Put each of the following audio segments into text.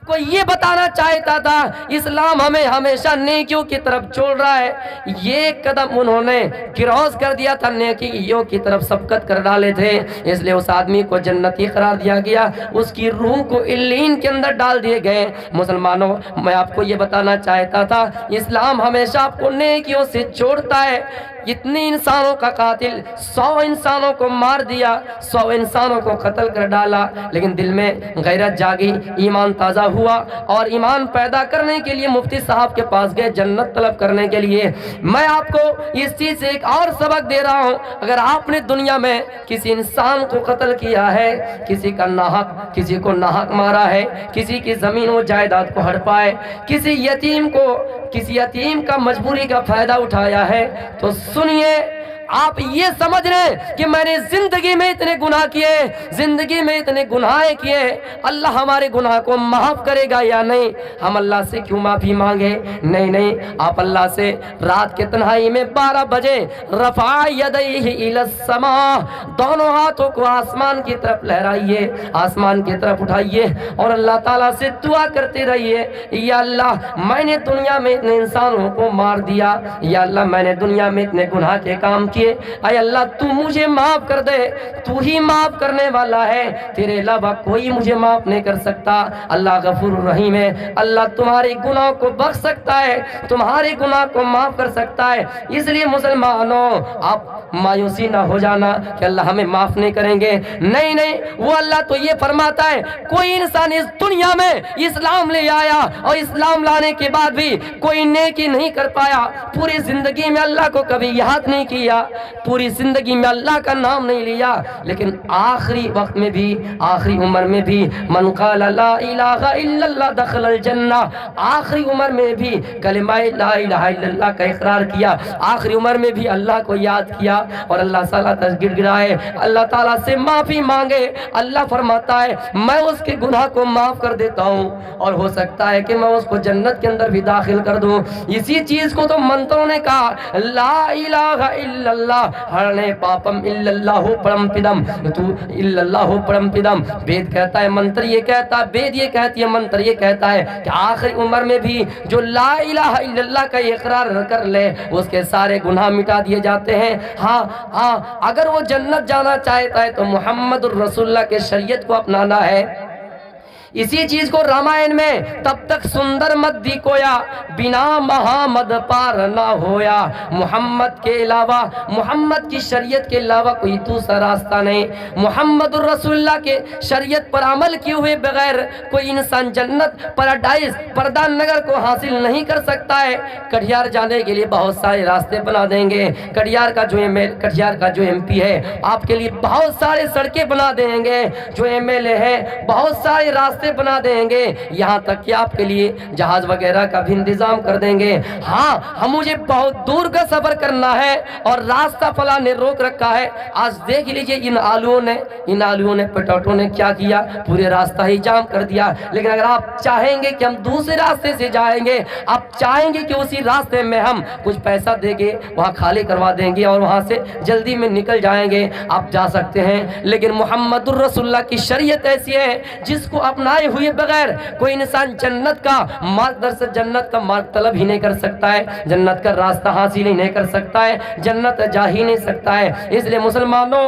کو یہ بتانا چاہتا تھا اسلام ہمیں ہمیشہ نیکیوں کی طرف چھوڑ رہا ہے. یہ قدم انہوں نے کراس کر دیا تھا, نیکیوں کی طرف سبقت کر ڈالے تھے, اس لیے اس آدمی کو جنتی قرار دیا گیا, اس کی روح کو علیین کے اندر ڈال دیے گئے. مسلمانوں, میں آپ کو یہ بتانا چاہتا تھا اسلام ہمیشہ آپ کو نیکیوں سے چھوڑتا ہے. اتنے انسانوں کا قاتل, 100 انسانوں کو مار دیا, 100 انسانوں کو قتل کر ڈالا, لیکن دل میں غیرت جاگی, ایمان تازہ ہوا, اور ایمان پیدا کرنے کے لیے مفتی صاحب کے پاس گئے جنت طلب کرنے کے لیے. میں آپ کو اس چیز سے ایک اور سبق دے رہا ہوں, اگر آپ نے دنیا میں کسی انسان کو قتل کیا ہے, کسی کا ناحق, کسی کو ناحق مارا ہے, کسی کی زمین و جائیداد کو ہڑپا ہے, کسی یتیم کا مجبوری کا فائدہ اٹھایا ہے, تو سنیے, آپ یہ سمجھ رہے ہیں کہ میں نے زندگی میں اتنے گناہ کیے, زندگی میں اتنے گناہ کیے, اللہ ہمارے گناہ کو معاف کرے گا یا نہیں؟ ہم اللہ سے کیوں معافی مانگے؟ نہیں نہیں, آپ اللہ سے رات کے تنہائی میں 12 بجے رفع یدیہ الی السماء, دونوں ہاتھوں کو آسمان کی طرف لہرائیے, آسمان کی طرف اٹھائیے, اور اللہ تعالیٰ سے دعا کرتے رہیے, یا اللہ میں نے دنیا میں اتنے انسانوں کو مار دیا, یا اللہ میں نے دنیا میں اتنے گناہ کے کام کیے, اے اللہ تو مجھے معاف کر دے, تو ہی معاف کرنے والا ہے, تیرے علاوہ کوئی مجھے معاف نہیں کر سکتا. اللہ غفور الرحیم ہے, اللہ تمہارے گناہ کو بخش سکتا ہے, تمہارے گناہ کو معاف کر سکتا ہے. اس لیے مسلمانوں, آپ مایوسی نہ ہو جانا کہ اللہ ہمیں معاف نہیں کریں گے. نہیں نہیں, وہ اللہ تو یہ فرماتا ہے کوئی انسان اس دنیا میں اسلام لے آیا اور اسلام لانے کے بعد بھی کوئی نیکی نہیں کر پایا, پوری زندگی میں اللہ کو کبھی یاد نہیں کیا, پوری زندگی میں اللہ کا نام نہیں لیا, لیکن آخری وقت میں بھی, آخری عمر میں بھی, من قال لا الہ الا اللہ دخل الجنہ, آخری عمر میں بھی کلمہ لا الہ الا اللہ کا اقرار کیا, آخری عمر میں بھی اللہ کو یاد کیا, اور اللہ تعالیٰ گڑ گڑائے, اللہ تعالیٰ سے معافی مانگے. اللہ فرماتا ہے میں اس کے گناہ کو معاف کر دیتا ہوں, اور ہو سکتا ہے کہ میں اس کو جنت کے اندر بھی داخل کر دوں. اسی چیز کو تو منتروں نے کہا, لا الہ الا اللہ ہرنے پاپم الا اللہ پرم پدم, تو الا اللہ پرم پدم. وید کہتا ہے, منتر یہ کہتا ہے, وید یہ کہتی ہے, منتر یہ کہتا ہے کہ آخری عمر میں بھی جو لا الہ الا اللہ کا اقرار کر لے اس کے سارے گناہ مٹا دیے جاتے ہیں. ہاں ہاں, اگر وہ جنت جانا چاہتا ہے تو محمد الرسول اللہ کے شریعت کو اپنانا ہے. اسی چیز کو رامائن میں تب تک سندر مت دی کویا بنا محمد پار نہ ہویا, محمد کے علاوہ, محمد کی شریعت کے علاوہ کوئی دوسرا راستہ نہیں. محمد الرسول اللہ کے شریعت پر عمل کیے ہوئے بغیر کوئی انسان جنت, پیراڈائز, پردان نگر کو حاصل نہیں کر سکتا ہے. کٹیہار جانے کے لیے بہت سارے راستے بنا دیں گے, کٹیہار کا جو ایم پی ہے آپ کے لیے بہت سارے سڑکیں بنا دیں گے, جو ایم ایل اے ہے بہت سارے راستے بنا دیں گے, یہاں تک کہ آپ کے لیے جہاز وغیرہ کا بھی انتظام کر دیں گے. ہاں, ہم مجھے بہت دور کا سفر کرنا ہے اور راستہ فلاں نے روک رکھا ہے. آج دیکھ لیجئے ان آلووں نے پٹاٹوں نے کیا کیا, پورے راستہ ہی جام کر دیا. لیکن اگر آپ چاہیں گے کہ ہم دوسرے راستے سے جائیں گے, آپ چاہیں گے کہ اسی راستے میں ہم کچھ پیسہ دے گے, وہاں خالی کروا دیں گے اور وہاں سے جلدی میں نکل جائیں گے, آپ جا سکتے ہیں. لیکن محمد الرسول اللہ کی شریعت ایسی ہے جس کو اپنا ہوئے بغیر کوئی انسان جنت کا مارگ درشن, جنت کا مارگ طلب ہی نہیں کر سکتا ہے, جنت کا راستہ حاصل ہی نہیں کر سکتا ہے, جنت جا ہی نہیں سکتا ہے. اس لیے مسلمانوں,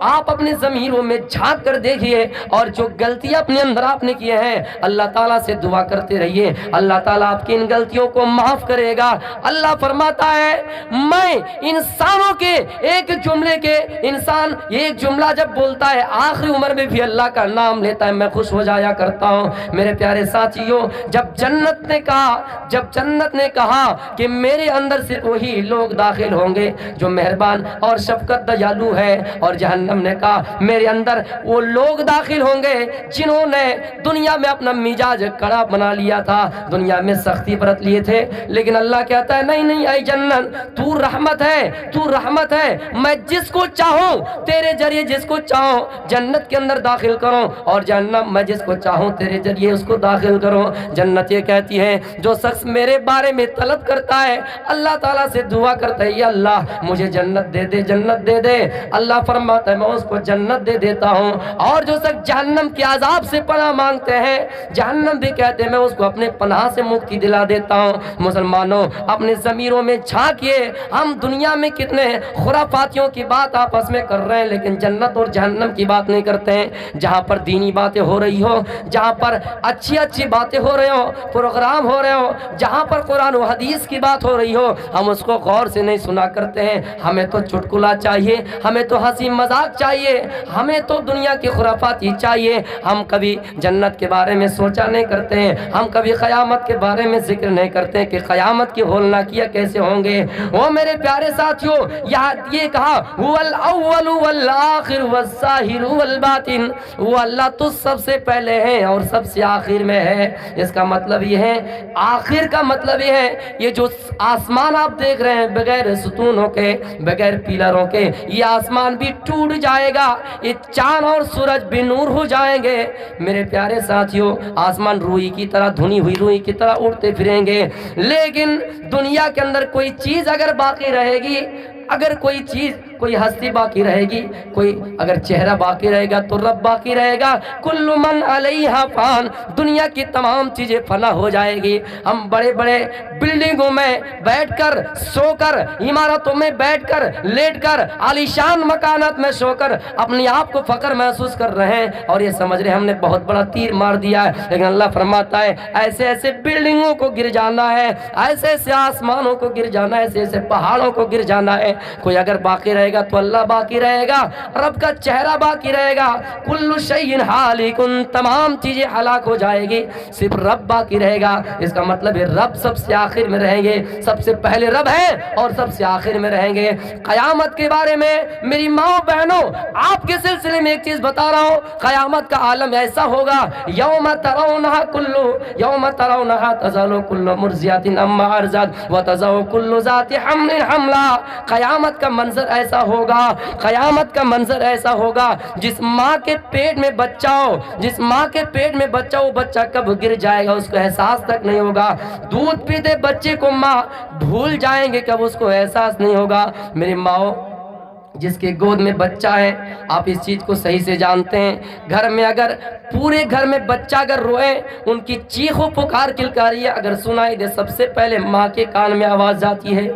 آپ اپنے ضمیروں میں جھانک کر دیکھیے, اور جو غلطیاں اپنے اندر آپ نے کیے ہیں اللہ تعالیٰ سے دعا کرتے رہیے, اللہ تعالیٰ آپ کی ان غلطیوں کو معاف کرے گا. اللہ فرماتا ہے میں انسانوں کے ایک جملے کے, انسان ایک جملہ جب بولتا ہے آخری عمر میں بھی اللہ کا نام لیتا ہے, میں خوش ہو جایا کرتا ہوں. میرے پیارے ساتھیوں, جب جنت نے کہا کہ میرے اندر سے وہی لوگ داخل ہوں گے جو مہربان اور شفقت دیالو ہے, اور جہنم نے کہا میرے اندر وہ لوگ داخل ہوں گے جنہوں نے دنیا میں اپنا مزاج کڑا بنا لیا تھا, دنیا میں سختی برت لیے تھے. لیکن اللہ کہتا ہے نہیں نہیں, اے جنت تو رحمت ہے, تو رحمت ہے, میں جس کو چاہوں تیرے ذریعے جس کو چاہوں جنت کے اندر داخل کروں, اور جہنم میں جس کو چاہوں ہوں تیرے ذریعے اس کو داخل کرو۔ جنت یہ کہتی ہے جو شخص میرے بارے میں طلب کرتا ہے، اللہ تعالیٰ سے دعا کرتا ہے یا اللہ مجھے جنت دے دے، جنت دے دے، اللہ فرماتا ہے میں اس کو جنت دے دیتا ہوں۔ اور جو شخص جہنم کے عذاب سے پناہ مانگتے ہیں، جہنم بھی کہتے ہیں میں اس کو اپنے پناہ سے مکتی دلا دیتا ہوں۔ مسلمانوں اپنے ضمیروں میں جھانکیے، ہم دنیا میں کتنے خرافاتیوں کی بات آپس میں کر رہے ہیں لیکن جنت اور جہنم کی بات نہیں کرتے ہیں۔ جہاں پر دینی باتیں ہو رہی ہو، جہاں پر اچھی اچھی باتیں ہو رہے ہو، پروگرام ہو رہے ہو، جہاں پر قرآن و حدیث کی بات ہو رہی ہو، ہم اس کو غور سے نہیں سنا کرتے ہیں۔ ہمیں تو چٹکلا چاہیے، ہمیں تو ہنسی مذاق چاہیے، ہمیں تو دنیا کی خرافاتی چاہیے۔ ہم کبھی جنت کے بارے میں سوچا نہیں کرتے ہیں، ہم کبھی قیامت کے بارے میں ذکر نہیں کرتے کہ قیامت کی ہولنا کیا کیسے ہوں گے۔ وہ میرے پیارے ساتھیوں، یہ کہا هو الاول والآخر والظاہر والباطن، وہ اللہ تو سب سے پہلے ہے اور سب سے آخر میں ہے۔ اس کا مطلب یہ ہے، آخر کا مطلب یہ ہے یہ جو آسمان آپ دیکھ رہے ہیں بغیر ستونوں کے، بغیر پیلروں کے، یہ آسمان بھی ٹوٹ جائے گا، یہ چاند اور سورج بھی نور ہو جائیں گے۔ میرے پیارے ساتھیوں آسمان روئی کی طرح، دھنی ہوئی روئی کی طرح اڑتے پھریں گے، لیکن دنیا کے اندر کوئی چیز اگر باقی رہے گی، اگر کوئی چیز، کوئی ہستی باقی رہے گی، کوئی اگر چہرہ باقی رہے گا تو رب باقی رہے گا۔ کل من علیہا فان، دنیا کی تمام چیزیں فنا ہو جائے گی۔ ہم بڑے بڑے بلڈنگوں میں بیٹھ کر، سو کر، عمارتوں میں بیٹھ کر، لیٹ کر، عالیشان مکانات میں سو کر اپنے آپ کو فخر محسوس کر رہے ہیں اور یہ سمجھ رہے ہیں ہم نے بہت بڑا تیر مار دیا ہے، لیکن اللہ فرماتا ہے ایسے ایسے بلڈنگوں کو گر جانا ہے، ایسے ایسے آسمانوں کو گر جانا ہے، ایسے ایسے پہاڑوں کو گر جانا ہے۔ کوئی اگر باقی رہے گا تو اللہ باقی رہے گا، رب کا چہرہ باقی رہے گا۔ کل شیء ہالک، تمام چیزیں ہلاک ہو جائے گی، صرف رب باقی رہے گا۔ اس کا مطلب ہے رب سب سے آخر میں رہیں گے، سب سے پہلے رب ہے اور سب سے آخر میں رہیں گے۔ قیامت کے بارے میں میری ماں بہنوں آپ کے سلسلے میں ایک چیز بتا رہا ہوں، قیامت کا عالم ایسا ہوگا، یوم ترونہا کلو، یوم ترونہا تزال کل مرضیۃ عما ارضعت وتضع کل ذات حمل حملہ۔ قیامت کا منظر ایسا ہوگا، قیامت کا منظر ایسا ہوگا، جس ماں کے پیٹ میں بچہ ہو، جس ماں کے پیٹ میں بچہ ہو، بچہ کب گر جائے گا اس کو احساس تک نہیں ہوگا۔ دودھ پیتے بچے کو ماں بھول جائیں گے کب اس کو احساس نہیں ہوگا۔ میری ماں جس کے گود میں بچہ ہے، آپ اس چیز کو صحیح سے جانتے ہیں، گھر میں اگر پورے گھر میں بچہ اگر روئے، ان کی چیخ و پکار کلکاریاں اگر سنائی دے، سب سے پہلے ماں کے کان میں آواز جاتی ہے،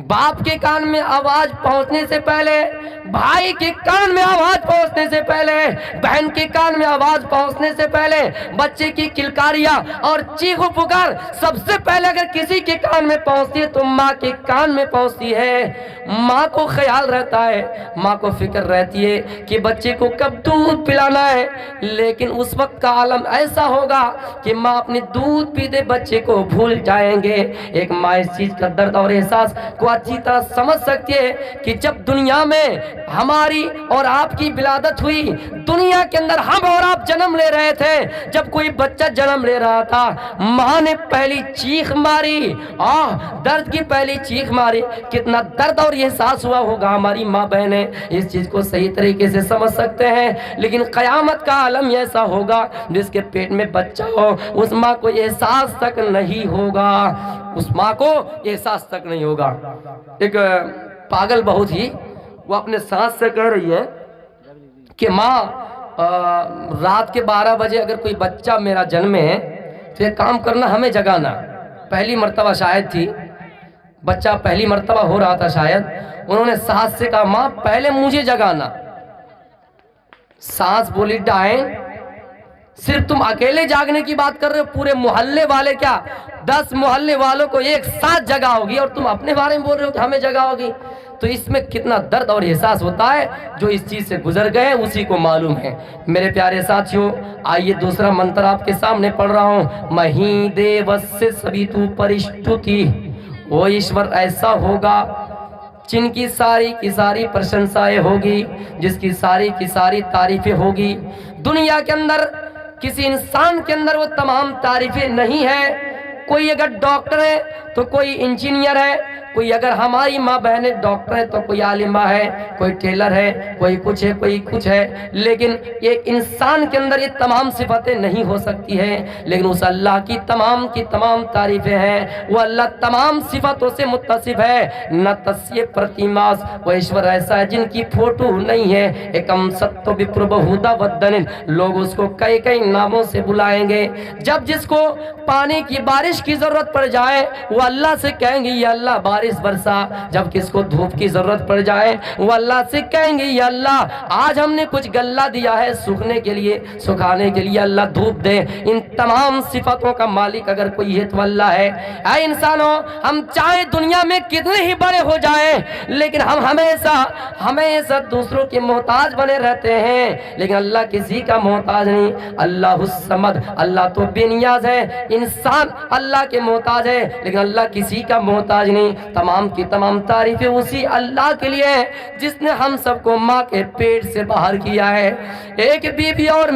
باپ کے کان میں آواز پہنچنے سے پہلے، بھائی کے کان میں آواز پہنچنے سے پہلے، بہن کے کان میں آواز پہنچنے سے پہلے، بچے کی کلکاریاں اور چیخ و پکار سب سے پہلے اگر کسی کے کان میں پہنچتی ہے تو ماں کے کان میں پہنچتی ہے۔ ماں کو خیال رہتا ہے، ماں کو فکر رہتی ہے کہ بچے کو کب دودھ پلانا ہے، لیکن اس وقت کا عالم ایسا ہوگا کہ ماں اپنے دودھ پیتے بچے کو بھول جائیں گے۔ ایک ماں اس چیز کا درد اور احساس کو اچھی طرح سمجھ سکتی ہے کہ جب دنیا میں ہماری اور آپ کی ولادت ہوئی، دنیا کے اندر ہم اور آپ جنم لے رہے تھے، جب کوئی بچہ جنم لے رہا تھا، ماں نے پہلی چیخ ماری، درد کی پہلی چیخ ماری، کتنا درد اور احساس ہوا ہوگا ہماری ماں بہنیں اس چیز کو صحیح طریقے سے سمجھ سکتے ہیں۔ لیکن قیامت کا عالم ایسا ہوگا جس کے پیٹ میں بچہ ہو، اس ماں کو احساس تک نہیں ہوگا، اس ماں کو احساس تک نہیں ہوگا۔ ایک پاگل بہو تھی، وہ اپنے سانس سے کہہ رہی ہے کہ ماں رات کے 12 بجے اگر کوئی بچہ میرا جنمے تو ایک کام کرنا، ہمیں جگانا۔ پہلی مرتبہ شاید تھی، بچہ پہلی مرتبہ ہو رہا تھا شاید، انہوں نے سانس سے کہا ماں پہلے مجھے جگانا۔ سانس بولی ڈائیں، صرف تم اکیلے جاگنے کی بات کر رہے ہو، پورے محلے والے کیا 10 محلے والوں کو ایک ساتھ جگاؤ گی اور تم اپنے بارے میں بول رہے ہو کہ ہمیں جگاؤ گی؟ تو اس میں کتنا درد اور احساس ہوتا ہے، جو اس چیز سے گزر گئے اسی کو معلوم ہے۔ میرے پیارے ساتھیوں آئیے دوسرا منتر آپ کے سامنے پڑھ رہا ہوں۔ مہی دیوس سبیتو پرشٹوتی، وہ ایشور ایسا ہوگا جن کی ساری کی ساری پرشنسائیں ہوگی، جس کی ساری کی ساری تعریفیں ہوگی۔ دنیا کے اندر کسی انسان کے اندر وہ تمام تعریفیں نہیں ہیں۔ کوئی اگر ڈاکٹر ہے تو کوئی انجینئر ہے، کوئی اگر ہماری ماں بہنیں ڈاکٹر ہے تو کوئی عالمہ ہے، کوئی ٹیلر ہے، کوئی کچھ ہے، کوئی کچھ ہے، لیکن ایک انسان کے اندر یہ تمام صفتیں نہیں ہو سکتی ہیں، لیکن اس اللہ کی تمام تعریفیں ہیں۔ وہ اللہ تمام صفتوں سے متصف ہے۔ نہ تسیہ پرتیماس، وہ ایشور ایسا ہے جن کی فوٹو نہیں ہے۔ ایکم ستو بپربہودا ودنن، لوگ اس کو کئی ناموں سے بلائیں گے۔ جب جس کو پانی کی بارش کی ضرورت پڑ جائے وہ اللہ سے کہیں گے یا اللہ بارش برسا۔ جب کس کو دھوپ کی ضرورت پڑ جائے وہ اللہ سے کہیں گے یا اللہ آج ہم نے کچھ غلہ دیا ہے سوکھنے کے لیے، سکھانے کے لیے، اللہ دھوپ دے۔ ان تمام صفتوں کا مالک اگر کوئی ہے تو اللہ ہے۔ اے انسانوں، ہم چاہے دنیا میں کتنے ہی بڑے ہو جائیں لیکن ہم ہمیشہ دوسروں کے محتاج بنے رہتے ہیں، لیکن اللہ کسی کا محتاج نہیں۔ اللہ الصمد، اللہ تو بے نیاز ہے۔ انسان اللہ کے محتاج ہے لیکن اللہ کسی کا محتاج نہیں۔ تمام کی تمام تعریفیں اسی اللہ کے لیے ہیں جس نے ہم سب کو ماں کے پیٹ سے باہر کیا ہے۔ ایک بیوی اور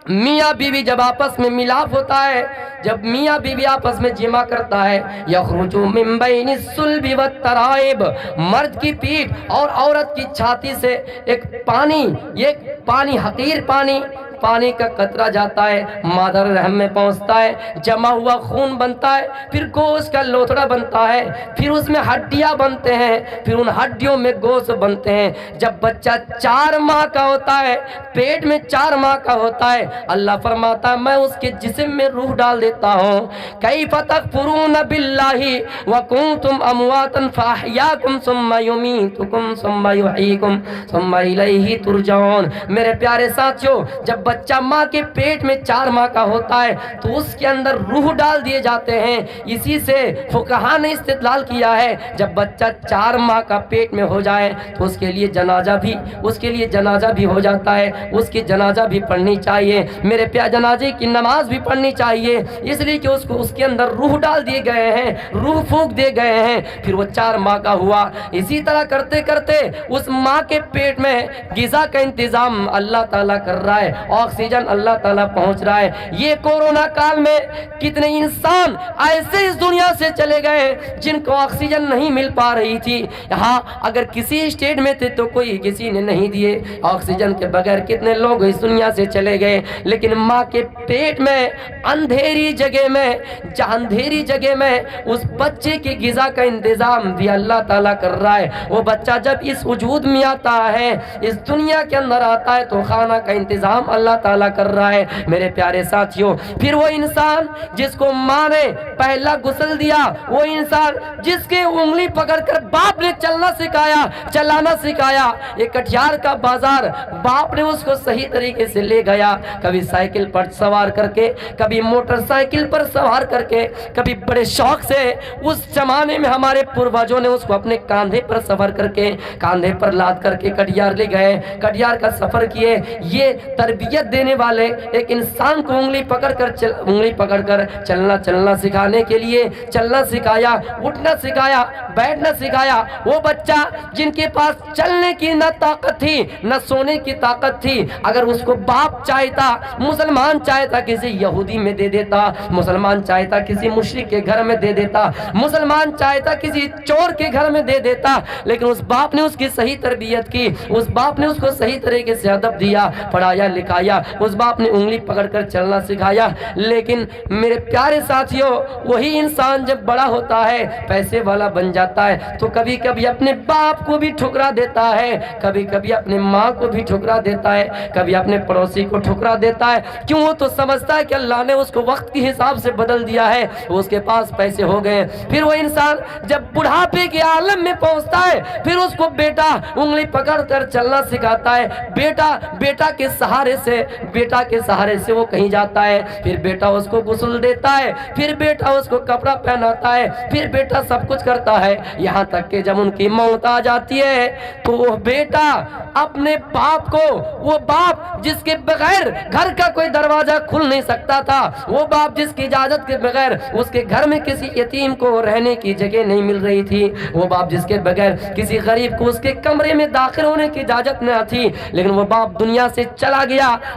میاں بیوی جب آپس میں ملاپ ہوتا ہے، جب میاں بیوی آپس میں جمع کرتا ہے، یخرجو من بین الصلب والترائب، مرد کی پیٹھ اور عورت کی چھاتی سے ایک پانی حقیر پانی کا قطرہ جاتا ہے، مادر رحم میں پہنچتا ہے، جمع ہوا خون بنتا ہے، پھر گوشت کا لوتھڑا بنتا ہے، پھر اس میں ہڈیاں بنتے ہیں، پھر ان ہڈیوں میں گوشت بنتے ہیں۔ جب بچہ 4 ماہ کا ہوتا ہے، پیٹ میں 4 ماہ کا ہوتا ہے، اللہ فرماتا ہے میں اس کے جسم میں روح ڈال دیتا ہوں۔ کیف تکفرون باللہ وکنتم امواتا فاحیاکم ثم یمیتکم ثم یحییکم ثم الیہ ترجعون۔ میرے پیارے ساتھیو، جب بچہ ماں کے پیٹ میں 4 ماہ کا ہوتا ہے تو اس کے اندر روح ڈال دیے جاتے ہیں۔ اسی سے فقہاء نے استدلال کیا ہے جب بچہ 4 ماہ کا پیٹ میں ہو جائے تو اس کے لیے جنازہ بھی ہو جاتا ہے، اس کی جنازہ بھی پڑھنی چاہیے، میرے پیارے جنازے کی نماز بھی پڑھنی چاہیے، اس لیے کہ اس کے اندر روح ڈال دیے گئے ہیں، روح پھونک دیے گئے ہیں، پھر وہ 4 ماہ کا ہوا۔ اسی طرح کرتے کرتے اس ماں کے پیٹ میں غذا کا انتظام اللہ تعالیٰ کر رہا ہے، آکسیجن اللہ تعالیٰ پہنچ رہا ہے۔ یہ کورونا کال میں کتنے انسان ایسے اس دنیا سے چلے گئے جن کو آکسیجن نہیں مل پا رہی تھی۔ یہاں اگر کسی اسٹیٹ میں تھے تو کسی نے نہیں دیے، آکسیجن کے بغیر کتنے لوگ اس دنیا سے چلے گئے۔ لیکن ماں کے پیٹ میں اندھیری جگہ میں اس بچے کی غذا کا انتظام بھی اللہ تعالیٰ کر رہا ہے۔ وہ بچہ جب اس وجود میں آتا ہے، اس دنیا کے اندر آتا ہے تو کھانا کا انتظام اللہ تعالیٰ کر رہا ہے۔ میرے پیارے ساتھیوں، پھر وہ انسان جس کو ماں نے پہلا غسل دیا، وہ انسان جس کے انگلی پکڑ کر باپ نے چلانا سکھایا، یہ کٹیہار کا بازار باپ نے اس کو صحیح طریقے سے لے گیا، کبھی سائیکل پر سوار کر کے، کبھی موٹر سائیکل پر سوار کر کے، کبھی بڑے شوق سے اس زمانے میں ہمارے پروجوں نے اس کو اپنے کاندھے پر سفر کر کے، کاندھے پر لاد کر کے کٹیہار لے گئے، کٹیہار کا سفر کیے۔ یہ تربیت دینے والے ایک انسان کو انگلی پکڑ کر چلنا سکھانے کے لیے چلنا سکھایا، اٹھنا سکھایا، بیٹھنا سکھایا۔ وہ بچہ جن کے پاس چلنے کی نہ طاقت تھی نہ سونے کی طاقت تھی، اگر اس کو باپ چاہتا، مسلمان چاہتا کسی یہودی میں دے دیتا، مسلمان چاہتا کسی مشرک کے گھر میں دے دیتا، مسلمان چاہتا کسی چور کے گھر میں دے دیتا، لیکن اس باپ نے اس کی صحیح تربیت کی، اس باپ نے اس کو صحیح طریقے سے ادب دیا، پڑھایا لکھایا، اس باپ نے انگلی پکڑ کر چلنا سکھایا۔ لیکن میرے پیارے ساتھیوں، وہی انسان جب بڑا ہوتا ہے، پیسے والا بن جاتا ہے تو کبھی کبھی اپنے باپ کو بھی ٹھکرا دیتا ہے، کبھی کبھی اپنے ماں کو بھی ٹھکرا دیتا ہے، کبھی اپنے پڑوسی کو ٹھکرا دیتا ہے۔ کیوں؟ وہ تو سمجھتا ہے کہ اللہ نے اس کو وقت کے حساب سے بدل دیا ہے، اس کے پاس پیسے ہو گئے۔ پھر وہ انسان جب بڑھاپے کے عالم میں پہنچتا ہے، پھر اس کو بیٹا انگلی پکڑ کر چلنا سکھاتا ہے، بیٹا کے سہارے سے وہ کہیں جاتا ہے، پھر بیٹا اس کو غسل دیتا ہے، پھر بیٹا اس کو کپڑا پہناتا ہے، پھر بیٹا سب کچھ کرتا ہے، یہاں تک کہ جب ان کی موت آ جاتی ہے تو وہ بیٹا اپنے باپ کو، وہ باپ جس کے بغیر گھر کا کوئی دروازہ کھل نہیں سکتا تھا، وہ باپ جس کی اجازت کے بغیر اس کے گھر میں کسی یتیم کو رہنے کی جگہ نہیں مل رہی تھی، وہ باپ جس کے بغیر کسی غریب کو اس کے کمرے میں داخل ہونے کی اجازت نہ تھی، لیکن وہ باپ دنیا سے چلا گیا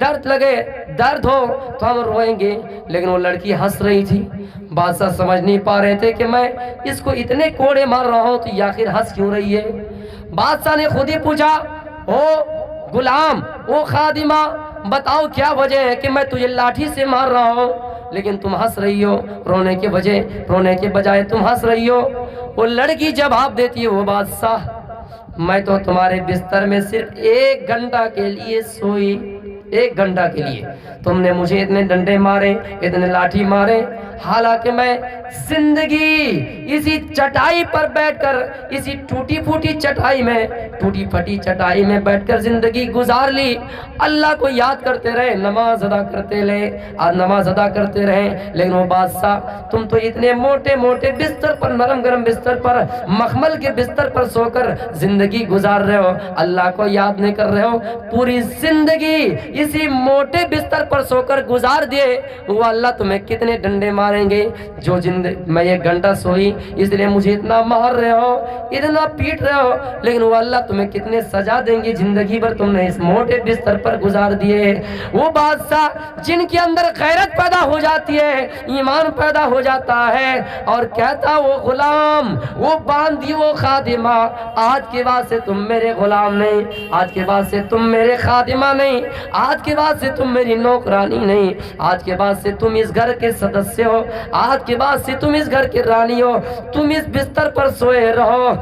درد لگے، درد ہو تو ہم روئیں گے، لیکن وہ لڑکی ہنس رہی تھی۔ بادشاہ سمجھ نہیں پا رہے تھے کہ میں اس کو اتنے کوڑے مار رہا ہوں تو یہ آخر ہنس کیوں رہی ہے۔ بادشاہ نے خود ہی پوچھا، او غلام، او خادمہ، بتاؤ کیا وجہ ہے کہ میں تجھے لاٹھی سے مار رہا ہوں لیکن تم ہنس رہی ہو، رونے کے بجائے تم ہنس رہی ہو۔ وہ لڑکی جواب دیتی ہے، وہ بادشاہ، میں تو تمہارے بستر میں صرف 1 گھنٹہ کے لیے سوئی، 1 گھنٹہ کے لیے تم نے مجھے اتنے ڈنڈے مارے، اتنے لاٹھی مارے، حالانکہ میں زندگی اسی چٹائی پر بیٹھ کر، اسی ٹوٹی پھوٹی چٹائی میں، ٹوٹی پھٹی چٹائی میں بیٹھ کر زندگی گزار لی، اللہ کو یاد کرتے رہے، نماز ادا کرتے رہے، لیکن وہ بادشاہ تم تو اتنے موٹے موٹے بستر پر، نرم گرم بستر پر، مخمل کے بستر پر سو کر زندگی گزار رہے ہو، اللہ کو یاد نہیں کر رہے ہو، پوری زندگی اسی موٹے بستر پر سو کر گزار دیے، وہ اللہ تمہیں کتنے ڈنڈے ماریں گے؟ جو میں 1 گھنٹہ سوئی اس لیے مجھے اتنا مار رہے ہو، اتنا پیٹ رہے ہو، لیکن وہ اللہ تمہیں کتنے سزا دیں گے؟ زندگی بھر تم نے اس موٹے بستر پر گزار دیے۔ وہ بادشاہ جن کے اندر غیرت پیدا ہو جاتی ہے، ایمان پیدا ہو جاتا ہے، اور کہتا وہ غلام، وہ باندھی، وہ خادمہ، آج کے بعد سے تم میرے غلام نہیں، آج کے بعد سے تم میرے خادمہ نہیں، آج کے بعد سے تم میری نوکرانی نہیں، آج کے بعد سے تم اس گھر کے سدسیہ ہو، آج کے بعد سے تم اس گھر کے رانی ہو، تم اس بستر پر سوئے رہو،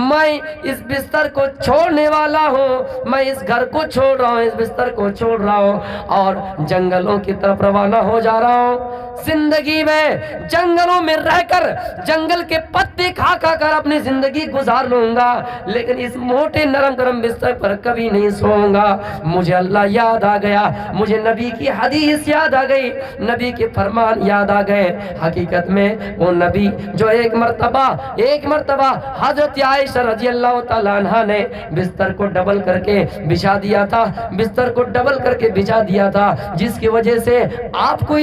میں اس بستر کو چھوڑنے والا ہوں، میں اس گھر کو چھوڑ رہا ہوں، اس بستر کو چھوڑ رہا ہوں اور جنگلوں کی طرف روانہ ہو جا رہا ہوں۔ زندگی میں جنگلوں میں رہ کر، جنگل کے پتے کھا کر اپنی زندگی گزار لوں گا، لیکن اس موٹے نرم گرم بستر پر کبھی نہیں سوؤں گا۔ مجھے اللہ یاد آ گیا، مجھے نبی کی حدیث یاد آ گئی، نبی کے فرمان یاد آ گئے۔ حقیقت میں وہ نبی جو ایک مرتبہ حضرت عائشہ رضی اللہ تعالیٰ عنہ نے بستر کو ڈبل کر کے بچھا دیا تھا، بستر کو ڈبل کر کے بچھا دیا تھا، جس کی وجہ سے آپ کو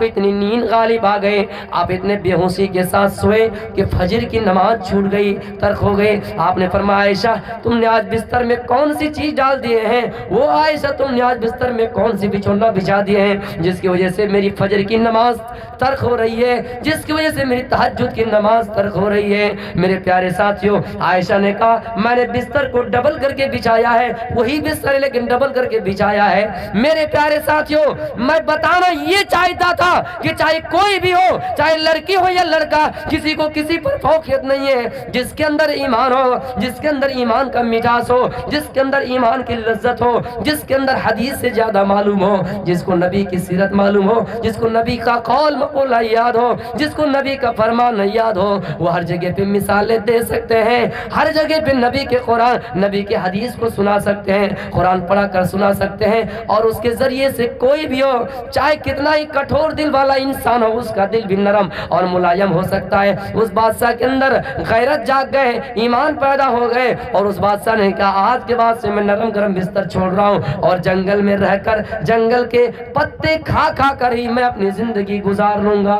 اتنی نیند غالب آ گئے، آپ اتنے بے ہوشی کے ساتھ سوئے کہ فجر کی نماز چھوٹ گئی، ترک ہو گئی۔ آپ نے فرمایا، عائشہ تم نے آج بستر میں کون سی چیز ڈال دیے ہیں؟ وہ عائشہ تم نے آج بستر میں کون سی بچھونا بچھا دیے ہیں جس کی وجہ سے میری فجر کی نماز ترک ہو رہی ہے، جس کی وجہ سے میری تہجد کی نماز ترک ہو رہی ہے؟ میرے پیارے ساتھیوں، عائشہ نے کہا میں نے بستر کو ڈبل کر کے بچھایا ہے، وہی بستر ہے لیکن ڈبل کر کے بچھایا ہے۔ میرے پیارے ساتھیوں، میں بتانا یہ چاہتا تھا کہ چاہے کوئی بھی ہو، چاہے لڑکی ہو یا لڑکا، کسی کو کسی پر فوقیت نہیں ہے، جس کے اندر ایمان ہو، جس کے اندر ایمان کا مٹاس ہو، جس کے اندر ایمان کی لذت ہو، جس کے اندر حدیث سے زیادہ معلوم ہو، جس کو نبی کی سیرت معلوم ہو، جس کو نبی کا قول مقولہ یاد ہو، جس کو نبی کا فرمان یاد ہو، وہ ہر جگہ پہ مثالیں دے سکتے ہیں، ہر جگہ پہ نبی کے قرآن، نبی کے حدیث کو سنا سکتے ہیں، قرآن پڑھا کر سنا سکتے ہیں، اور اس کے ذریعے سے کوئی بھی ہو، چاہے کتنا ہی کٹھور دل والا انسان ہو، اس کا دل بھی نرم اور ملائم ہو سکتا ہے۔ اس بادشاہ کے اندر غیرت جاگ گئے، ایمان پیدا ہو گئے، اور اس بادشاہ نے کہا آج کے بعد سے میں نرم گرم بستر چھوڑ رہا ہوں اور جنگل میں رہ کر، جنگل کے پتے کھا کر ہی میں اپنی زندگی گزار لوں گا۔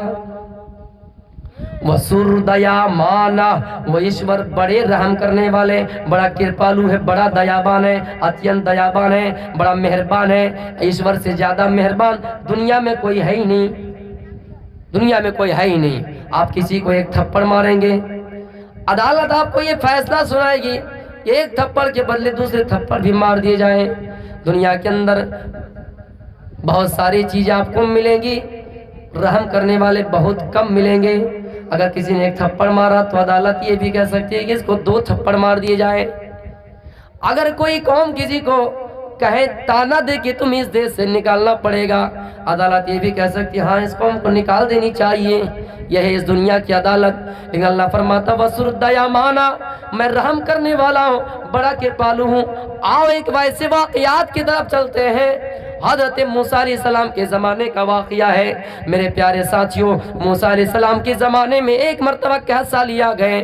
وسور دیا مانا، وہ ایشور بڑے رحم کرنے والے، بڑا کرپالو ہے، بڑا دیابان ہے، اتین دیابان ہے، بڑا مہربان ہے۔ ایشور سے زیادہ مہربان دنیا میں کوئی ہے ہی نہیں، دنیا میں کوئی ہے ہی نہیں۔ آپ کسی کو 1 تھپڑ ماریں گے، عدالت آپ کو یہ فیصلہ سنائے گی 1 تھپڑ کے بدلے دوسرے تھپڑ بھی مار دیے جائیں۔ دنیا کے اندر بہت ساری چیزیں آپ کو ملیں گی، رحم کرنے والے بہت کم ملیں گے۔ اگر کسی نے 1 تھپڑ مارا تو عدالت یہ بھی کہہ سکتی ہے کہ اس کو 2 تھپڑ مار دیے جائیں۔ اگر کوئی قوم کسی کو کہے، تانا دے کہ تم اس دیش سے نکالنا پڑے گا، عدالت یہ بھی کہہ سکتی ہے ہاں اس قوم کو نکال دینی چاہیے۔ یہ ہے اس دنیا کی عدالت۔ لیکن اللہ فرماتا وسر دیا مانا، میں رحم کرنے والا ہوں، بڑا کرپالو ہوں۔ آؤ ایک ویسے واقعات کی طرف چلتے ہیں۔ حضرت موسیٰ علیہ السلام کے زمانے کا واقعہ ہے میرے پیارے ساتھیوں۔ موسیٰ علیہ السلام کے زمانے میں ایک مرتبہ کیسا لیا گئے،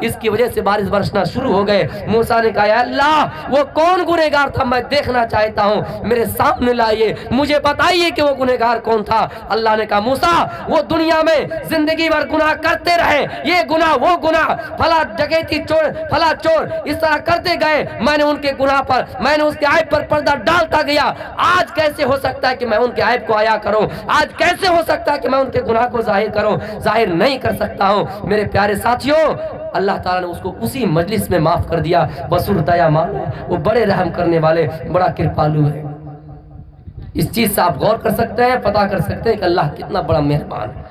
اس کی وجہ سے بارش برسنا شروع ہو گئے۔ موسیٰ نے کہا یا اللہ وہ کون گنہگار تھا میں دیکھنا چاہتا ہوں، میرے سامنے لائیے، مجھے بتائیے کہ وہ گنہگار کون تھا۔ اللہ نے کہا موسیٰ وہ دنیا میں زندگی بھر گناہ کرتے رہے، یہ گناہ وہ گناہ، فلاں ڈکیتی چور فلاں چور اس طرح کرتے گئے، میں نے ان کے گناہ پر میں نے اس کے عیب پر پردہ ڈالتا گیا۔ آج کیسے ہو سکتا ہے کہ میں ان کے عیب کو عیاں کروں؟ آج کیسے ہو سکتا ہے کہ میں ان کے گناہ کو ظاہر کروں؟ ظاہر نہیں کر سکتا ہوں۔ میرے پیارے ساتھیوں، اللہ تعالیٰ نے اس کو اسی مجلس میں معاف کر دیا۔ بصور دیا مان، وہ بڑے رحم کرنے والے، بڑا کرپالو ہے۔ اس چیز سے آپ غور کر سکتے ہیں، پتہ کر سکتے ہیں کہ اللہ کتنا بڑا مہربان ہے۔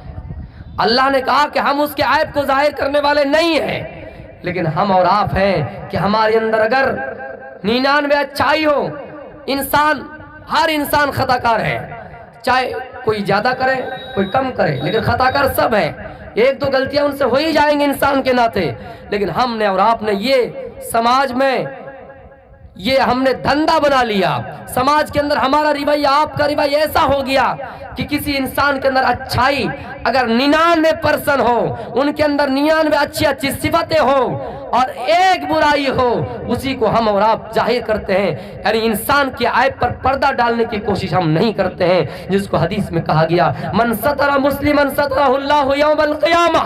اللہ نے کہا کہ ہم اس کے عیب کو ظاہر کرنے والے نہیں ہیں، لیکن ہم اور آپ ہیں کہ ہمارے اندر اگر 99 اچھائی ہو، ہر انسان خطا کار ہے، چاہے کوئی زیادہ کرے کوئی کم کرے، لیکن خطا کار سب ہے۔ ایک دو غلطیاں ان سے ہو ہی جائیں گے انسان کے ناطے، لیکن ہم نے اور آپ نے یہ سماج میں یہ ہم نے دھندا بنا لیا۔ سماج کے اندر ہمارا رویہ آپ کا رویہ ایسا ہو گیا کہ کسی انسان کے اندر اچھائی اگر 99% ہو، ان کے اندر 99 اچھی صفتیں ہو اور ایک برائی ہو، اسی کو ہم اور آپ ظاہر کرتے ہیں۔ یعنی انسان کے عیب پر پردہ ڈالنے کی کوشش ہم نہیں کرتے ہیں، جس کو حدیث میں کہا گیا من ستر مسلمن سترہ اللہ یوم القیامہ۔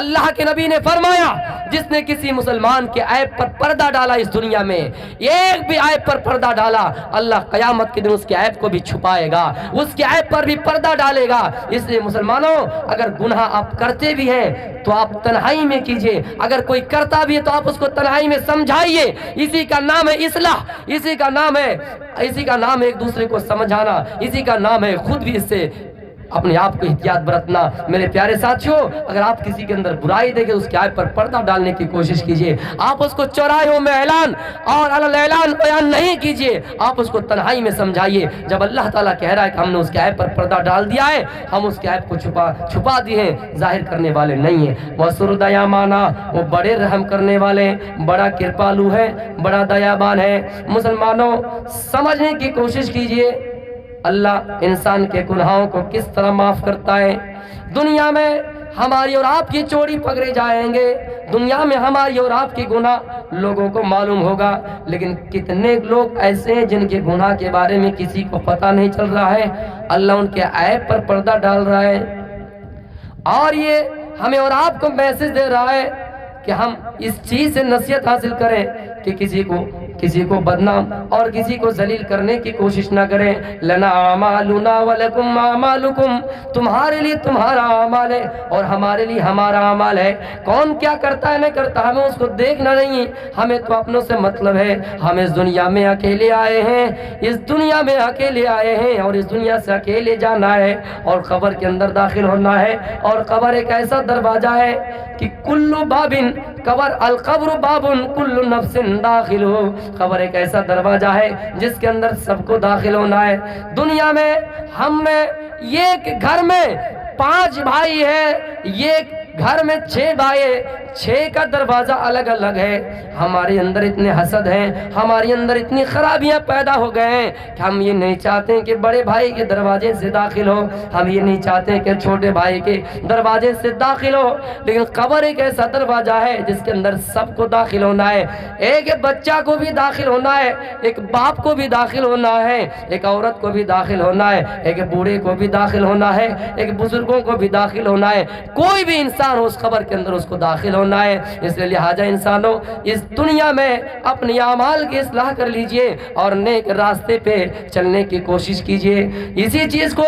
اللہ کے نبی نے فرمایا جس نے کسی مسلمان کے عیب پر پردہ ڈالا اس دنیا میں، ایک بھی عیب پر پردہ ڈالا، اللہ قیامت کے دن اس کے عیب کو بھی چھپائے گا، اس کے عیب پر بھی پردہ ڈالے گا۔ اس لیے مسلمانوں، اگر گناہ آپ کرتے بھی ہیں تو آپ تنہائی میں کیجئے، اگر کوئی کرتا بھی ہے تو آپ اس کو تنہائی میں سمجھائیے۔ اسی کا نام ہے اصلاح، اسی کا نام ہے ایک دوسرے کو سمجھانا، اسی کا نام ہے خود بھی اس سے اپنے آپ کو احتیاط برتنا۔ میرے پیارے ساتھیوں، اگر آپ کسی کے اندر برائی دیکھیں اس کے عیب پر پردہ ڈالنے کی کوشش کیجئے، آپ اس کو چوراہوں میں اعلان اور اعلان بیان نہیں کیجئے، آپ اس کو تنہائی میں سمجھائیے۔ جب اللہ تعالیٰ کہہ رہا ہے کہ ہم نے اس کے عیب پر پردہ ڈال دیا ہے، ہم اس کے عیب کو چھپا دیے ہیں، ظاہر کرنے والے نہیں ہیں۔ وَسُرُ دَيَامَانَا، وہ بڑے رحم کرنے والے، بڑا کرپالو ہے، بڑا دیابان ہے۔ مسلمانوں، سمجھنے کی کوشش کیجئے اللہ انسان کے گناہوں کو کس طرح معاف کرتا ہے۔ دنیا میں ہماری اور آپ کی چوری پکڑے جائیں گے، دنیا میں ہماری اور آپ کی گناہ لوگوں کو معلوم ہوگا، لیکن کتنے لوگ ایسے ہیں جن کے گناہ کے بارے میں کسی کو پتہ نہیں چل رہا ہے، اللہ ان کے عیب پر پردہ ڈال رہا ہے۔ اور یہ ہمیں اور آپ کو میسج دے رہا ہے کہ ہم اس چیز سے نصیحت حاصل کریں کہ کسی کو بدنام اور کسی کو ذلیل کرنے کی کوشش نہ کریں۔ لنا اعمالنا ولکم اعمالکم، تمہارے لیے تمہارا اعمال ہے اور ہمارے لیے ہمارا اعمال ہے۔ کون کیا کرتا ہے نہیں کرتا ہمیں اس کو دیکھنا نہیں، ہمیں تو اپنوں سے مطلب ہے۔ ہم اس دنیا میں اکیلے آئے ہیں، اس دنیا میں اکیلے آئے ہیں اور اس دنیا سے اکیلے جانا ہے اور قبر کے اندر داخل ہونا ہے۔ اور قبر ایک ایسا دروازہ ہے کہ کل باب القبر باب کل نفس داخل ہو، قبر ایک ایسا دروازہ ہے جس کے اندر سب کو داخل ہونا ہے۔ دنیا میں ہم میں ایک گھر میں 5 بھائی ہے، ایک گھر میں 6 بھائی، 6 کا دروازہ الگ الگ ہے۔ ہمارے اندر اتنے حسد ہیں، ہمارے اندر اتنی خرابیاں پیدا ہو گئے ہیں کہ ہم یہ نہیں چاہتے کہ بڑے بھائی کے دروازے سے داخل ہو، ہم یہ نہیں چاہتے کہ چھوٹے بھائی کے دروازے سے داخل ہو، لیکن قبر ایک ایسا دروازہ ہے جس کے اندر سب کو داخل ہونا ہے۔ ایک بچہ کو بھی داخل ہونا ہے، ایک باپ کو بھی داخل ہونا ہے، ایک عورت کو بھی داخل ہونا ہے، ایک بوڑھے کو بھی داخل ہونا ہے، ایک بزرگوں کو بھی داخل ہونا ہے، کوئی بھی انسان اس قبر کے اندر اس کو داخل ہونا ہے۔ اس لیے لہٰذا انسانوں اس دنیا میں اپنی اعمال کی اصلاح کر لیجئے اور نیک راستے پہ چلنے کی کوشش کیجئے۔ اسی چیز کو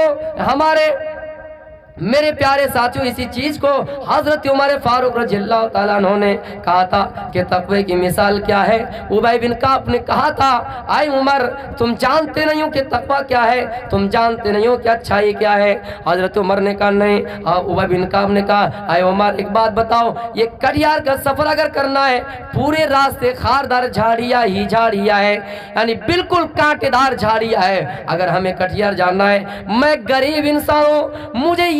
میرے پیارے ساتھیوں، اسی چیز کو حضرت عمر فاروق رضی اللہ تعالیٰ عنہ نے کہا تھا کہ تقوی کی مثال کیا ہے۔ ابی بن کعب نے کہا تھا اے عمر تم جانتے نہیں ہو کہ تقوی کیا ہے، تم جانتے نہیں ہو کہ اچھائی کیا ہے۔ حضرت عمر نے کہا نہیں۔ ابی بن کعب نے کہا اے عمر ایک بات بتاؤ، یہ کٹیار کا سفر اگر کرنا ہے، پورے راستے خاردار جھاڑیاں ہی جھاڑیاں ہے، یعنی بالکل کانٹے دار جھاڑیاں ہے۔ اگر ہمیں کٹیار جانا ہے، میں غریب انسان ہوں، مجھے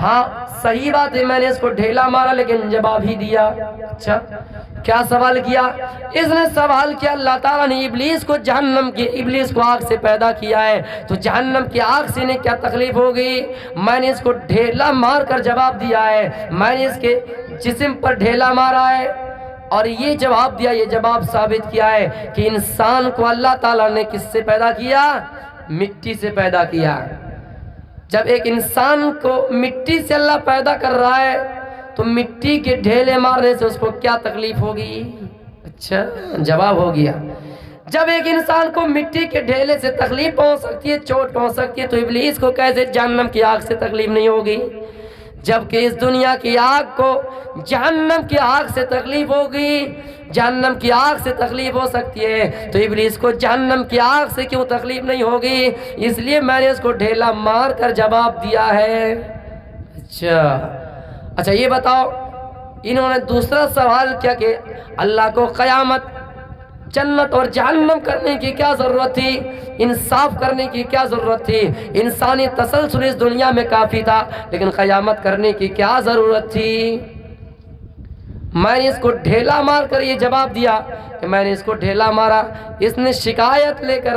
ہاں صحیح بات ہے، میں نے اس کو ڈھیلا مارا لیکن جواب ہی دیا۔ اچھا کیا سوال کیا؟ اس نے سوال کیا اللہ تعالیٰ نے ابلیس کو ابلیس کو آگ سے پیدا کیا ہے، تو جہنم کی آگ سے انہیں کیا تکلیف ہوگی؟ میں نے اس کو ڈھیلا مار کر جواب دیا ہے، میں نے اس کے جسم پر ڈھیلا مارا ہے اور یہ جواب دیا، یہ جواب ثابت کیا ہے کہ انسان کو اللہ تعالیٰ نے کس سے پیدا کیا؟ مٹی سے پیدا کیا۔ جب ایک انسان کو مٹی سے اللہ پیدا کر رہا ہے تو مٹی کے ڈھیلے مارنے سے اس کو کیا تکلیف ہوگی؟ اچھا جواب ہو گیا۔ جب ایک انسان کو مٹی کے ڈھیلے سے تکلیف پہنچ سکتی ہے، چوٹ پہنچ سکتی ہے، تو ابلیس کو کیسے جہنم کی آگ سے تکلیف نہیں ہوگی؟ جبکہ اس دنیا کی آگ کو جہنم کی آگ سے تکلیف ہوگی، جہنم کی آگ سے تکلیف ہو سکتی ہے، تو ابلیس کو جہنم کی آگ سے کیوں تکلیف نہیں ہوگی؟ اس لیے میں نے اس کو ڈھیلا مار کر جواب دیا ہے۔ اچھا یہ بتاؤ، انہوں نے دوسرا سوال کیا کہ اللہ کو قیامت جنت اور جہنم کرنے کی کیا ضرورت تھی؟ انصاف کرنے کی کیا ضرورت تھی؟ انسانی تسلسل اس دنیا میں کافی تھا، لیکن قیامت کرنے کی کیا ضرورت تھی؟ میں نے اس کو ڈھیلا مار کر یہ جواب دیا کہ میں نے اس کو ڈھیلا مارا۔ اس نے شکایت لے کر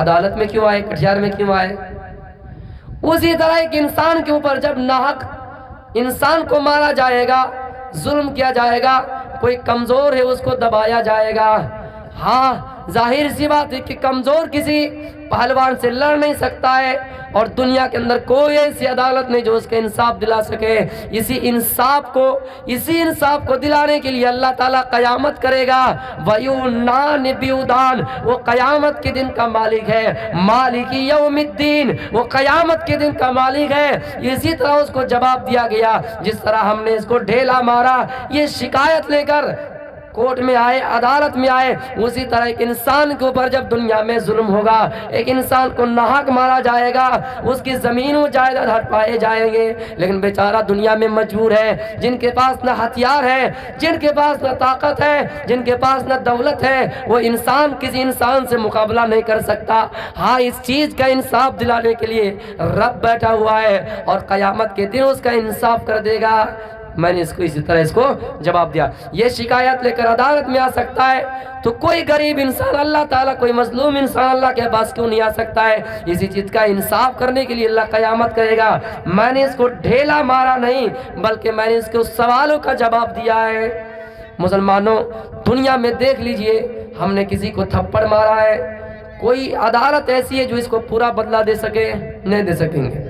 عدالت میں کیوں آئے، کٹھیار میں کیوں آئے؟ اسی طرح ایک انسان کے اوپر جب ناحق انسان کو مارا جائے گا، ظلم کیا جائے گا، کوئی کمزور ہے اس کو دبایا جائے گا۔ ہاں ظاہر سی بات ہے کہ کمزور کسی پہلوان سے لڑ نہیں سکتا ہے، اور دنیا کے اندر کوئی ایسی عدالت نہیں جو اس کا انصاف دلا سکے۔ اسی انصاف کو دلانے کے لیے اللہ تعالیٰ قیامت کرے گا۔ وَيُنَانِ بِيُدَانِ، وہ قیامت کے دن کا مالک ہے، مالک یوم الدین، وہ قیامت کے دن کا مالک ہے۔ اسی طرح اس کو جواب دیا گیا، جس طرح ہم نے اس کو ڈھیلا مارا، یہ شکایت لے کر کورٹ میں آئے، عدالت میں آئے، اسی طرح ایک انسان کے اوپر جب دنیا میں ظلم ہوگا، ایک انسان کو ناحق مارا جائے گا، اس کی زمین و جائیداد ہڑپائے جائیں گے، لیکن بیچارہ دنیا میں مجبور ہے، جن کے پاس نہ ہتھیار ہے، جن کے پاس نہ طاقت ہے، جن کے پاس نہ دولت ہے، وہ انسان کسی انسان سے مقابلہ نہیں کر سکتا۔ ہاں اس چیز کا انصاف دلانے کے لیے رب بیٹھا ہوا ہے اور قیامت کے دن اس کا انصاف کر دے گا۔ میں نے اسی طرح اس کو جواب دیا۔ یہ شکایت لے کر عدالت میں آ سکتا ہے، تو کوئی غریب انسان اللہ تعالیٰ، کوئی مظلوم انسان اللہ کے پاس کیوں نہیں آ سکتا ہے؟ اسی چیز کا انصاف کرنے کے لیے اللہ قیامت کرے گا۔ میں نے اس کو ڈھیلا مارا نہیں، بلکہ میں نے اس کے سوالوں کا جواب دیا ہے۔ مسلمانوں دنیا میں دیکھ لیجئے، ہم نے کسی کو تھپڑ مارا ہے، کوئی عدالت ایسی ہے جو اس کو پورا بدلہ دے سکے؟ نہیں دے سکیں گے۔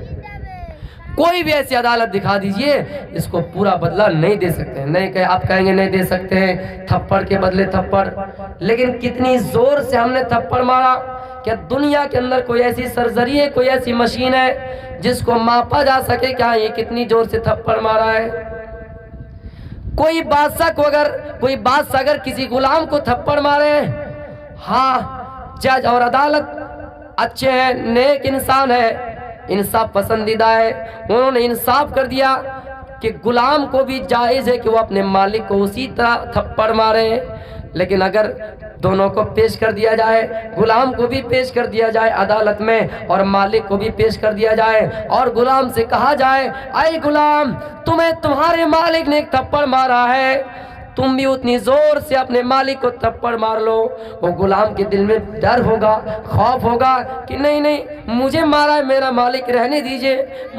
کوئی بھی ایسی عدالت دکھا دیجئے، اس کو پورا بدلہ نہیں دے سکتے ہیں۔ نہیں کہ آپ کہیں گے نہیں دے سکتے ہیں، تھپڑ کے بدلے تھپڑ، لیکن کتنی زور سے ہم نے تھپڑ مارا؟ کیا دنیا کے اندر کوئی ایسی سرزری ہے، کوئی ایسی مشین ہے جس کو ماپا جا سکے کیا یہ کتنی زور سے تھپڑ مارا ہے؟ کوئی بادشاہ اگر کسی غلام کو تھپڑ مارے، ہاں جج اور عدالت اچھے ہیں، نیک انسان ہے، انصاف پسندیدہ ہے، انہوں نے انصاف کر دیا کہ غلام کو بھی جائز ہے کہ وہ اپنے مالک کو اسی طرح تھپڑ مارے۔ لیکن اگر دونوں کو پیش کر دیا جائے، غلام کو بھی پیش کر دیا جائے عدالت میں اور مالک کو بھی پیش کر دیا جائے، اور غلام سے کہا جائے اے غلام، تمہیں تمہارے مالک نے ایک تھپڑ مارا ہے، تم بھی اتنی زور سے اپنے مالک کو تھپڑ مار لو، وہ غلام کے دل میں ڈر ہوگا، خوف ہوگا کہ نہیں مجھے مارا ہے میرا مالک، رہنے دیجئے،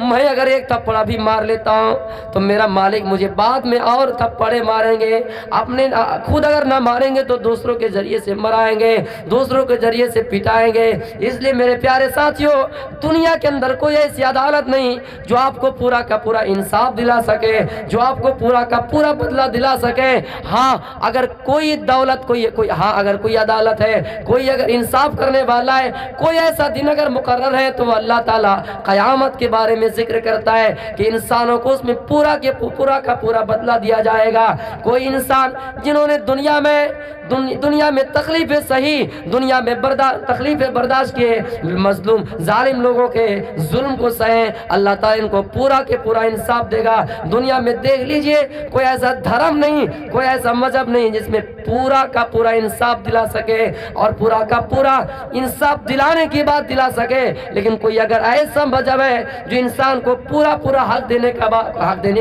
میں اگر ایک تھپڑا بھی مار لیتا ہوں تو میرا مالک مجھے بعد میں اور تھپڑے ماریں گے، اپنے خود اگر نہ ماریں گے تو دوسروں کے ذریعے سے مرائیں گے، دوسروں کے ذریعے سے پٹائیں گے۔ اس لیے میرے پیارے ساتھیوں، دنیا کے اندر کوئی ایسی عدالت نہیں جو آپ کو پورا کا پورا انصاف دلا سکے، جو آپ کو پورا کا پورا بدلہ دلا سکے۔ ہاں اگر کوئی دولت اگر کوئی عدالت ہے، کوئی اگر انصاف کرنے والا ہے، کوئی ایسا دن اگر مقرر ہے تو اللہ تعالیٰ قیامت کے بارے میں ذکر کرتا ہے کہ انسانوں کو اس میں پورا کا پورا بدلہ دیا جائے گا۔ کوئی انسان جنہوں نے دنیا میں تکلیفیں سہی، دنیا میں تکلیفیں برداشت کیے، مظلوم ظالم لوگوں کے ظلم کو سہیں، اللہ تعالیٰ ان کو پورا کے پورا انصاف دے گا۔ دنیا میں دیکھ لیجئے کوئی ایسا دھرم نہیں، کوئی ایسا مذہب نہیں جس میں پورا کا پورا انصاف دلا سکے اور پورا کا پورا انصاف دلانے کی بات دلا سکے، لیکن کوئی اگر ایسا مذہب ہے جو انسان کو پورا پورا حق دینے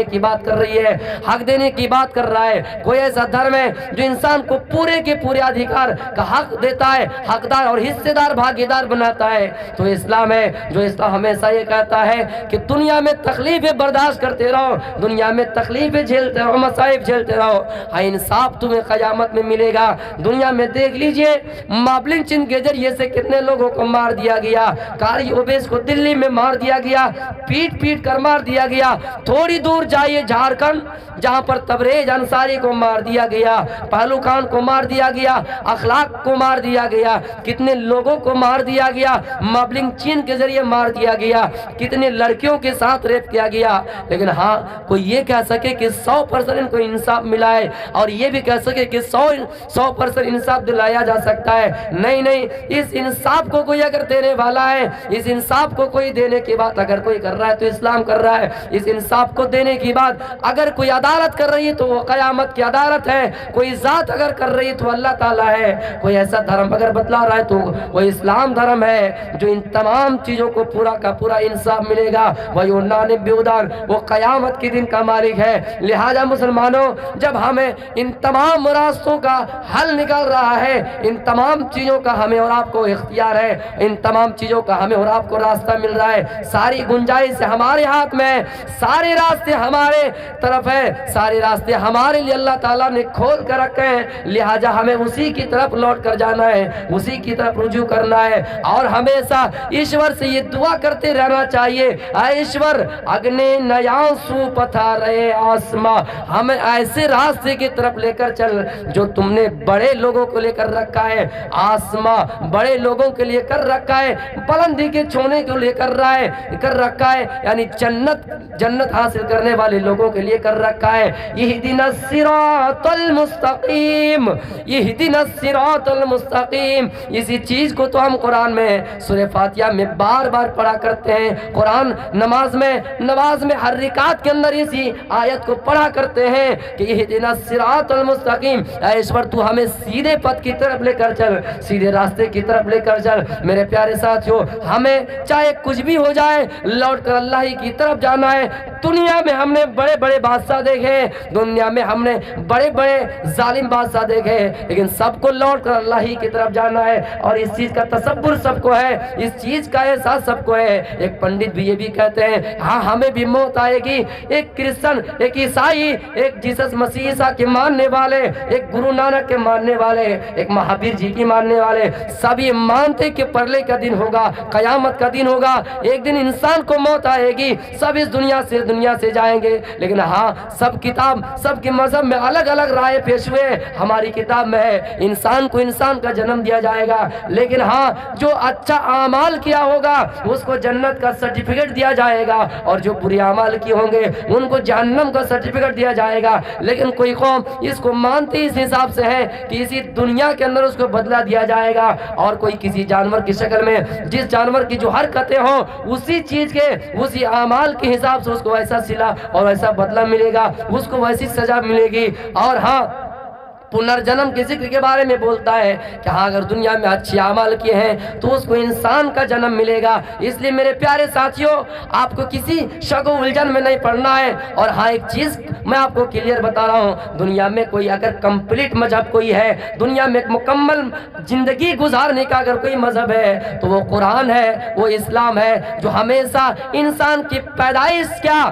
کی بات کر رہی ہے، حق دینے کی بات کر رہا ہے، کوئی ایسا دھرم ہے جو انسان کو پورے کے پورے ادھیکار کا حق دیتا ہے، حقدار اور حصے دار بھاگیدار بناتا ہے، تو اسلام ہے۔ جو اسلام ہمیشہ یہ کہتا ہے کہ دنیا میں تکلیفیں برداشت کرتے رہو، دنیا میں تکلیفیں جھیلتے رہو، مصائب جھیلتے رہو، ہاں انصاف تمہیں قیامت میں ملے گا۔ دنیا میں دیکھ لیجئے مابلنگ چین کے ذریعے سے کتنے لوگوں کو مار دیا گیا، کاری اویس کو دلی میں مار دیا گیا، پیٹ پیٹ کر مار دیا گیا۔ تھوڑی دور جائیے جھارکھنڈ، جہاں پر تبریز انصاری کو مار دیا گیا، پہلو خان کو مار دیا گیا، اخلاق کو مار دیا گیا، کتنے لوگوں کو مار دیا گیا، مابلنگ چین کے ذریعے مار دیا گیا، کتنے لڑکیوں کے ساتھ ریپ کیا گیا۔ لیکن ہاں کوئی یہ کہہ سکے کہ 100% ان کو انصاف ملا ہے، اور یہ بھی کہہ سکے کہ 100% انصاف دلایا جا سکتا ہے؟ نہیں نہیں، اس انصاف کو کوئی اگر دینے والا ہے، اس انصاف کو کوئی دینے کی بات اگر کوئی کر رہا ہے تو اسلام کر رہا ہے۔ اس انصاف کو دینے کی بات اگر کوئی عدالت کر رہی ہے تو وہ قیامت کی عدالت ہے، کوئی ذات اگر کر رہی ہے تو اللہ تعالیٰ ہے، کوئی ایسا دھرم اگر بتلا رہا ہے تو وہ اسلام دھرم ہے جو ان تمام چیزوں کو پورا کا پورا انصاف ملے گا۔ وَيُنَّانِ بِيُدَانِ، وہ قیامت کے دن کا مالک ہے۔ لہذا مسلمانوں، جب ہمیں ان تمام راستوں کا حل نکل رہا ہے، ان تمام چیزوں کا ہمیں اور آپ کو اختیار ہے، ان تمام چیزوں کا ہمیں اور آپ کو راستہ مل رہا ہے، ساری گنجائش ہمارے ہاتھ میں ہے، سارے راستے ہمارے طرف ہے، سارے راستے ہمارے لیے اللہ تعالیٰ نے کھول کر رکھے ہیں۔ لہذا ہمیں اسی کی طرف لوٹ کر جانا ہے، اسی کی طرف رجوع کرنا ہے، اور ہمیشہ ایشور سے یہ دعا کرتے رہنا چاہیے، اے ایشور اگنے نیاں سو پتھا رہے آسماں، ہمیں ایسے راستے کی طرف لے کر چل جو تم نے بڑے لوگوں کو لے کر رکھا ہے، آسماں بڑے لوگوں کے لیے کر رکھا ہے، بلندی کے چھونے کو لے کر رکھا ہے، یعنی جنت حاصل کرنے والے لوگوں کے لیے کر رکھا ہے۔ اہدنا الصراط المستقیم، اہدنا الصراط المستقیم، اسی چیز کو تو ہم قرآن میں سورہ فاتحہ میں بار بار پڑھا کرتے ہیں، قرآن نماز میں ہر رکعت کے اندر اسی آیت کو پڑھا کرتے ہیں کہ اہدنا الصراط المستقیم، اے ایشور تو ہمیں سیدھے پتھ کی طرف لے کر چل، سیدھے راستے کی طرف لے کر چل۔ میرے پیارے ساتھیو، ہمیں چاہے کچھ بھی ہو جائے لوٹ کر اللہ ہی کی طرف جانا ہے۔ دنیا میں ہم نے بڑے بڑے بادشاہ دیکھے، دنیا میں ہم نے بڑے بڑے ظالم بادشاہ دیکھے، لیکن سب کو لوٹ کر اللہ ہی کی طرف جانا ہے، اور اس چیز کا تصور سب کو ہے، اس چیز کا احساس سب کو ہے۔ ایک پنڈت بھی یہ بھی کہتے ہیں، ہاں ہمیں بھی موت آئے گی، ایک کرسچن، ایک عیسائی، ایک جیسس مسیح عیسیٰ کے ماننے والے، ایک گرو نانک کے ماننے والے، ایک مہابیر جی کی ماننے والے، سب یہ مانتے کہ پرلے کا دن ہوگا، قیامت کا دن ہوگا، ایک دن انسان کو موت آئے گی، سب اس دنیا سے جائیں گے۔ لیکن ہاں سب کے مذہب میں الگ الگ رائے پیش ہوئے، ہماری کتاب میں ہے انسان کو انسان کا جنم دیا جائے گا، لیکن ہاں جو اچھا اعمال کیا ہوگا اس کو جنت کا سرٹیفکیٹ دیا جائے گا، اور جو برے اعمال کیے ہوں گے ان کو جہنم کا سرٹیفکیٹ دیا جائے گا۔ لیکن کوئی قوم اس کو مانتی اس حساب سے ہے کہ اسی دنیا کے اندر اس کو بدلہ دیا جائے گا، اور کوئی کسی جانور کی شکل میں جس جانور کی جو حرکتیں ہوں اسی چیز کے اسی اعمال کے حساب سے اس کو ایسا صلہ اور ایسا بدلہ ملے گا، اس کو ویسی سزا ملے گی۔ اور ہاں پنرجنم کے ذکر کے بارے میں بولتا ہے کہ ہاں اگر دنیا میں اچھے اعمال کیے ہیں تو اس کو انسان کا جنم ملے گا۔ اس لیے میرے پیارے ساتھیوں، آپ کو کسی شک و الجھن میں نہیں پڑنا ہے۔ اور ہاں ایک چیز میں آپ کو کلیئر بتا رہا ہوں، دنیا میں کوئی اگر کمپلیٹ مذہب کوئی ہے، دنیا میں ایک مکمل زندگی گزارنے کا اگر کوئی مذہب ہے تو وہ قرآن ہے، وہ اسلام ہے، جو ہمیشہ انسان کی پیدائش کیا،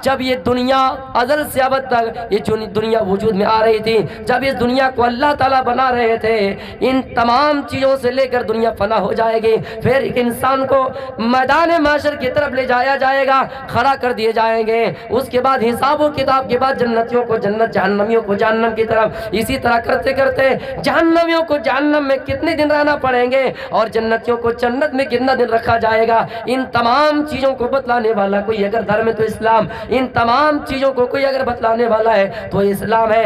جب یہ دنیا ازل سے ابد تک یہ جو دنیا وجود میں آ رہی تھی، جب اس دنیا کو اللہ تعالیٰ بنا رہے تھے، ان تمام چیزوں سے لے کر دنیا فنا ہو جائے گی، پھر ایک انسان کو میدان معاشر کی طرف لے جایا جائے گا، کھڑا کر دیے جائیں گے، اس کے بعد حساب و کتاب کے بعد جنتیوں کو جنت، جہنمیوں کو جہنم کی طرف، اسی طرح کرتے کرتے جہنمیوں کو جہنم میں کتنے دن رہنا پڑیں گے اور جنتیوں کو جنت میں کتنا دن رکھا جائے گا۔ ان تمام چیزوں کو بتلانے والا کوئی اگر دھرم ہے تو اسلام، ان تمام چیزوں کو کوئی اگر بتلانے والا ہے تو اسلام ہے،